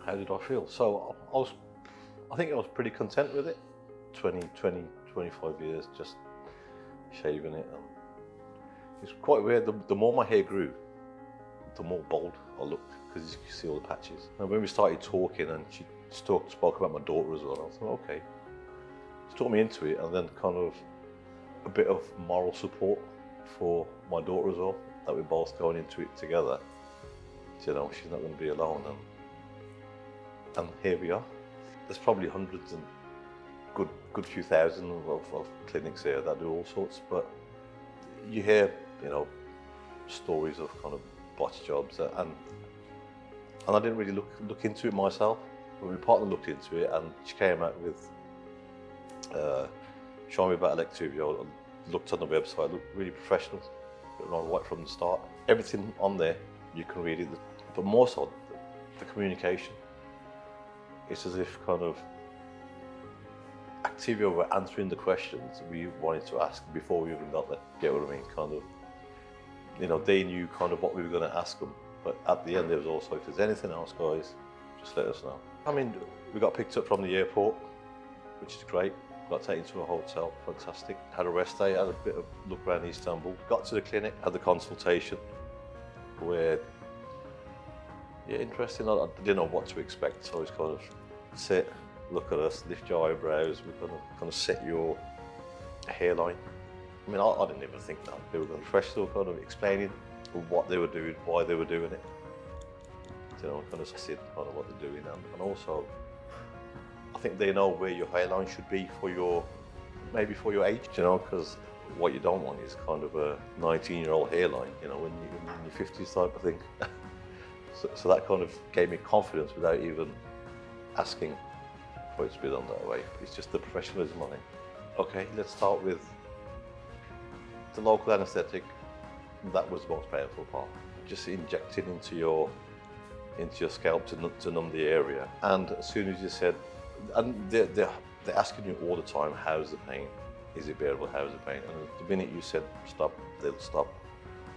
how did I feel? So I think I was pretty content with it. 25 years just shaving it. And it's quite weird. The more my hair grew, the more bald I looked, because you can see all the patches. And when we started talking, and she spoke about my daughter as well, I thought, okay. She talked me into it, and then kind of a bit of moral support for my daughter as well, that we're both going into it together. You know, she's not going to be alone, and here we are. There's probably hundreds and good few thousand of clinics here that do all sorts, but you hear, you know, stories of kind of botch jobs, and I didn't really look into it myself. But my partner looked into it, and she came out with showing me about Electivio. I looked on the website, looked really professional, right from the start. Everything on there, you can read it, but more so, the communication. It's as if kind of Electivio were answering the questions we wanted to ask before we even got there. Get what I mean? Kind of, you know, they knew kind of what we were going to ask them, but at the end there was also, if there's anything else, guys, just let us know. I mean, we got picked up from the airport, which is great. Got taken to a hotel, fantastic. Had a rest day, had a bit of look around Istanbul. Got to the clinic, had the consultation, where, yeah, interesting. I didn't know what to expect, so it's kind of sit, look at us, lift your eyebrows, we're going to kind of set your hairline. I mean, I didn't even think that. They were going to professional, kind of explaining what they were doing, why they were doing it. You know, kind of see kind of what they're doing, and also I think they know where your hairline should be for your, maybe for your age, you know, because what you don't want is kind of a 19-year-old hairline, you know, when you're in your 50s type of thing. so that kind of gave me confidence without even asking for it to be done that way. It's just the professionalism on it. Okay, let's start with the local anaesthetic. That was the most painful part. Just injecting into your scalp to numb the area. And as soon as you said, and they're asking you all the time, how's the pain? Is it bearable? How's the pain? And the minute you said stop, they'll stop.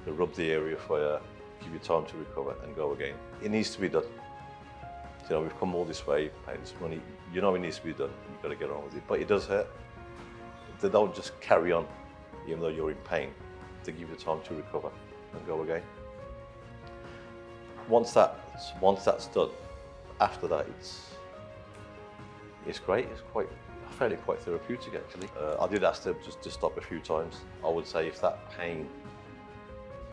They'll rub the area for you, give you time to recover, and go again. It needs to be done. You know, we've come all this way, paid this money. You know it needs to be done. You've got to get on with it. But it does hurt. They don't just carry on, even though you're in pain. They give you time to recover and go again. Once that's done, after that it's great. I found it quite therapeutic actually. I did ask them just to stop a few times. I would say if that pain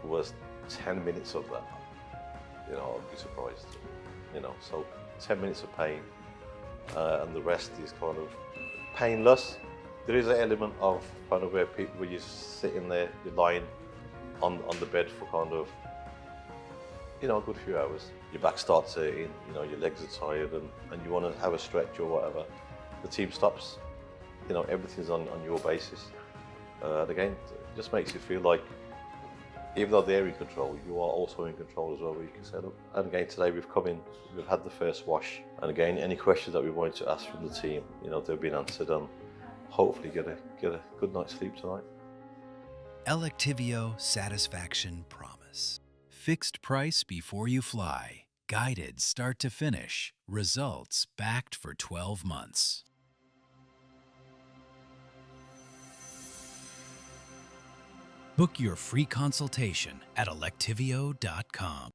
was 10 minutes of that, you know, I'd be surprised. You know, so 10 minutes of pain, and the rest is kind of painless. There is an element of kind of where you're sitting there, you're lying on the bed for kind of, you know, a good few hours. Your back starts hurting, you know, your legs are tired, and you want to have a stretch or whatever. The team stops, you know, everything's on your basis. And again, it just makes you feel like, even though they're in control, you are also in control as well, where you can set up. And again, today we've come in, we've had the first wash. And again, any questions that we wanted to ask from the team, you know, they've been answered, and hopefully get a good night's sleep tonight. Electivio Satisfaction Promise. Fixed price before you fly. Guided start to finish. Results backed for 12 months. Book your free consultation at electivio.com.